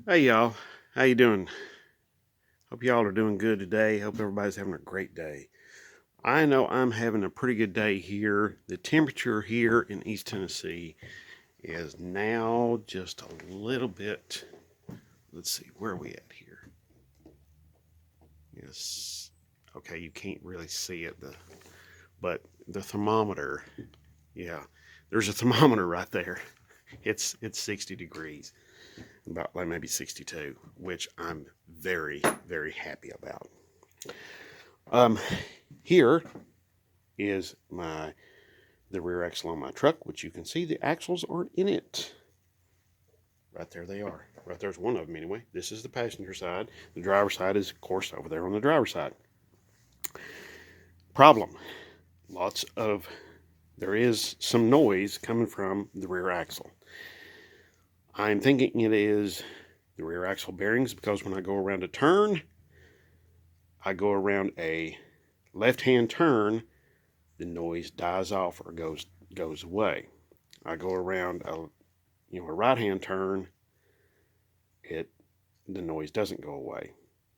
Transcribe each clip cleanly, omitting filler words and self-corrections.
Hey y'all, how you doing? Hope y'all are doing good today. Hope everybody's having a great day. I know I'm having a pretty good day here. The temperature here in East Tennessee is now just a little bit. Let's see, where are we at here? Yes. Okay, you can't really see it, but the thermometer, yeah, there's a thermometer right there. It's 60 degrees, about like maybe 62, which I'm very, very happy about. Um, Here is the rear axle on my truck, which you can see the axles aren't in it. Right there they are. Right there's one of them anyway. This is the passenger side. The driver's side is, of course, over there on the driver's side. Problem. There is some noise coming from the rear axle. I'm thinking it is the rear axle bearings because when I go around a turn, I go around a left-hand turn, the noise dies off or goes away. I go around a right-hand turn, the noise doesn't go away.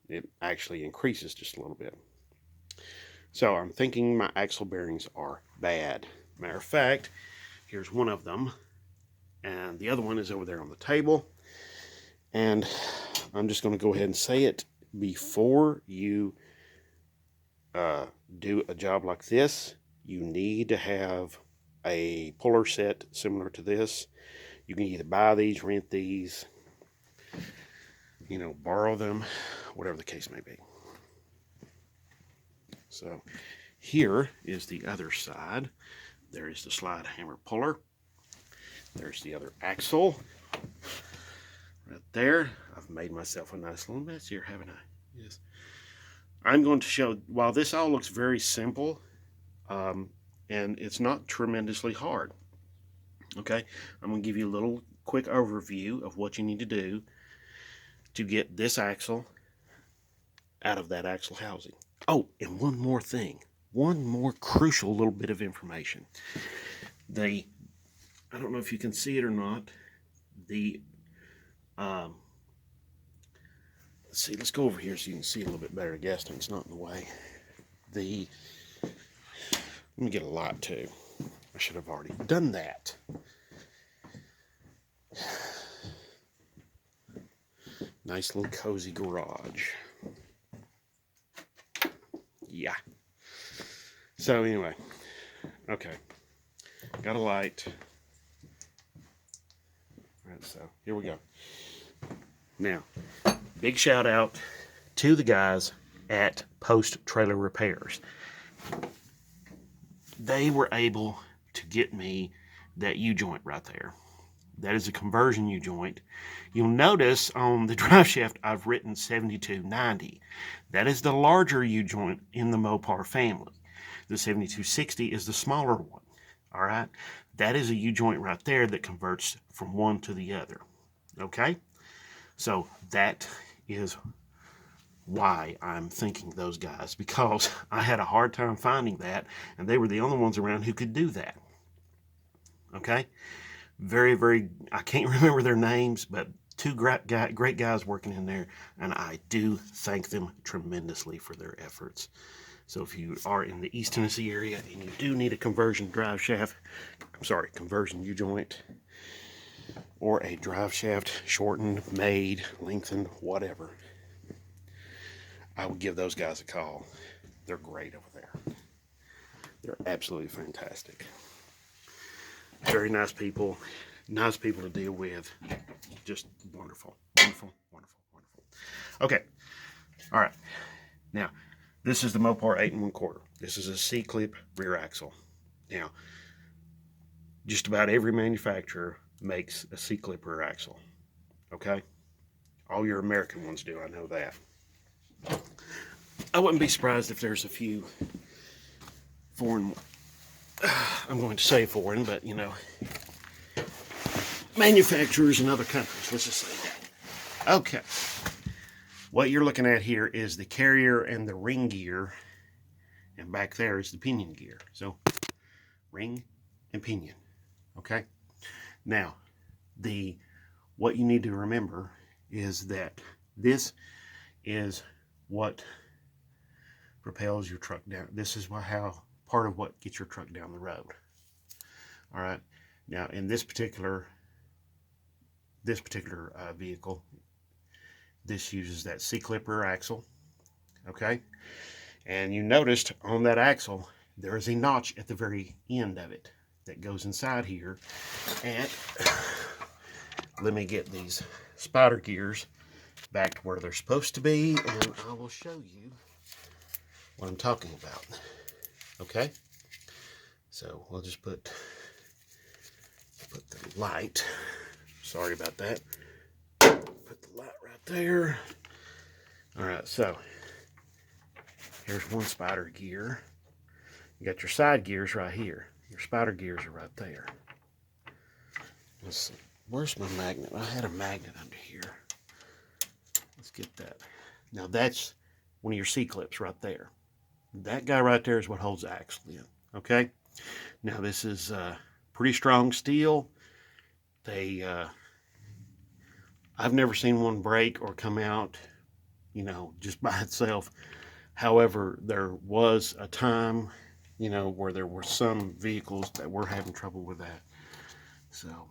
It actually increases just a little bit. So I'm thinking my axle bearings are bad. Matter of fact, here's one of them, and the other one is over there on the table. And I'm just going to go ahead and say it before you do a job like this. You need to have a puller set similar to this. You can either buy these, rent these, borrow them, whatever the case may be. So here is the other side. There is the slide hammer puller. There's the other axle right there. I've made myself a nice little mess here, haven't I? Yes. I'm going to show, while this all looks very simple, and it's not tremendously hard, okay, I'm going to give you a little quick overview of what you need to do to get this axle out of that axle housing. Oh, and one more thing. One more crucial little bit of information. I don't know if you can see it or not. Let's see, let's go over here so you can see a little bit better. The gas tank's not in the way. Let me get a light too. I should have already done that. Nice little cozy garage. Yeah. So anyway, okay. Got a light. Right, so here we go. Now, big shout out to the guys at Post Trailer Repairs. They were able to get me that U-joint right there. That is a conversion U-joint. You'll notice on the drive shaft I've written 7290. That is the larger U-joint in the Mopar family. The 7260 is the smaller one. All right? That is a U-joint right there that converts from one to the other. Okay? So that is why I'm thanking those guys, because I had a hard time finding that, and they were the only ones around who could do that. Okay? Very, very, I can't remember their names, but two great guys working in there, and I do thank them tremendously for their efforts. So if you are in the East Tennessee area and you do need a conversion conversion U-joint, or a drive shaft shortened, made, lengthened, whatever, I would give those guys a call. They're great over there. They're absolutely fantastic. Very nice people to deal with. Just wonderful, wonderful, wonderful, wonderful. Okay, all right. Now, this is the Mopar 8 1/4. This is a C-clip rear axle. Now, just about every manufacturer makes a C-clip rear axle. Okay, all your American ones do. I know that. I wouldn't be surprised if there's a few foreign. I'm going to say foreign, but manufacturers in other countries. Let's just say that. Okay. What you're looking at here is the carrier and the ring gear, and back there is the pinion gear. So, ring and pinion. Okay. Now, what you need to remember is that this is what propels your truck down. This is how part of what gets your truck down the road. All right. Now, in this particular vehicle, this uses that C-clipper axle. Okay. And you noticed on that axle, there is a notch at the very end of it that goes inside here. And let me get these spider gears back to where they're supposed to be, and I will show you what I'm talking about. Okay, so we'll just put the light, sorry about that, put the light right there. All right, so here's one spider gear. You got your side gears right here. Your spider gears are right there. Let's see, where's my magnet? I had a magnet under here. Let's get that. Now that's one of your C-clips right there. That guy right there is what holds the axle in. Okay. Now this is pretty strong steel. I've never seen one break or come out, you know, just by itself. However, there was a time, you know, where there were some vehicles that were having trouble with that. So.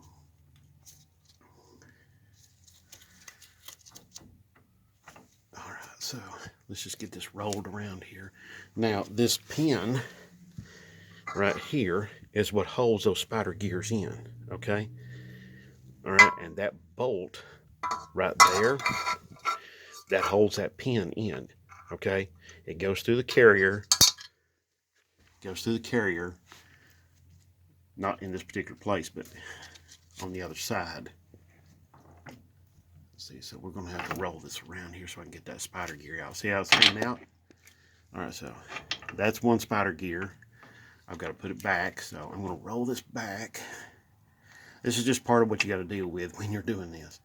So let's just get this rolled around here. Now this pin right here is what holds those spider gears in, okay? All right, and that bolt right there, that holds that pin in, okay? It goes through the carrier, not in this particular place, but on the other side. See, so we're gonna have to roll this around here so I can get that spider gear out. See how it's hanging out? All right, so that's one spider gear. I've got to put it back, so I'm gonna roll this back. This is just part of what you got to deal with when you're doing this.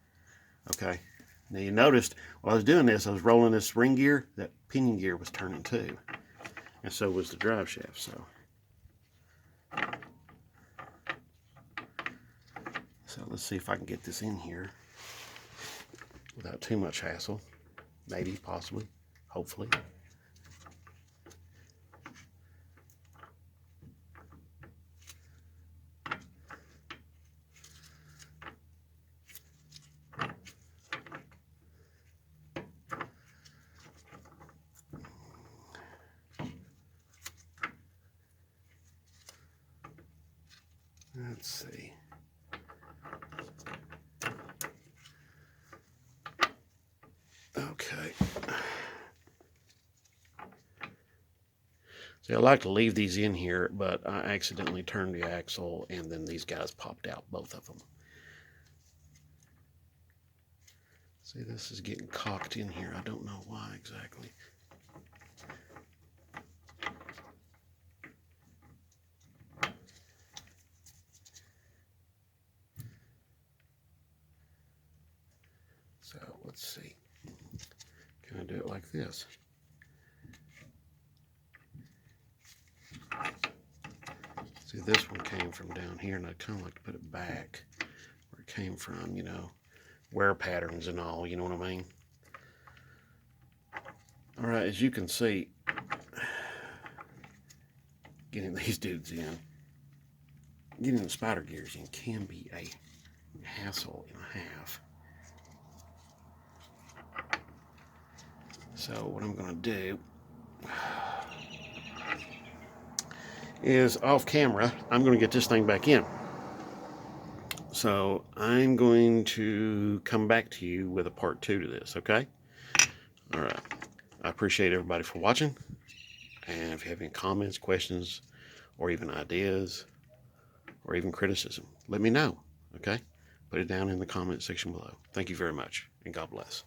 Okay. Now you noticed while I was doing this, I was rolling this ring gear. That pinion gear was turning too, and so was the drive shaft. So let's see if I can get this in here without too much hassle. Maybe, possibly, hopefully. Let's see. Okay. See, I like to leave these in here, but I accidentally turned the axle and then these guys popped out, both of them. See, this is getting cocked in here. I don't know why exactly. So let's see. Can I do it like this? See, this one came from down here, and I kind of like to put it back where it came from, you know, wear patterns and all, you know what I mean? All right, as you can see, getting these dudes in, getting the spider gears in can be a hassle and a half. So what I'm going to do is off camera, I'm going to get this thing back in. So I'm going to come back to you with a part 2 to this, okay? All right. I appreciate everybody for watching. And if you have any comments, questions, or even ideas, or even criticism, let me know, okay? Put it down in the comment section below. Thank you very much, and God bless.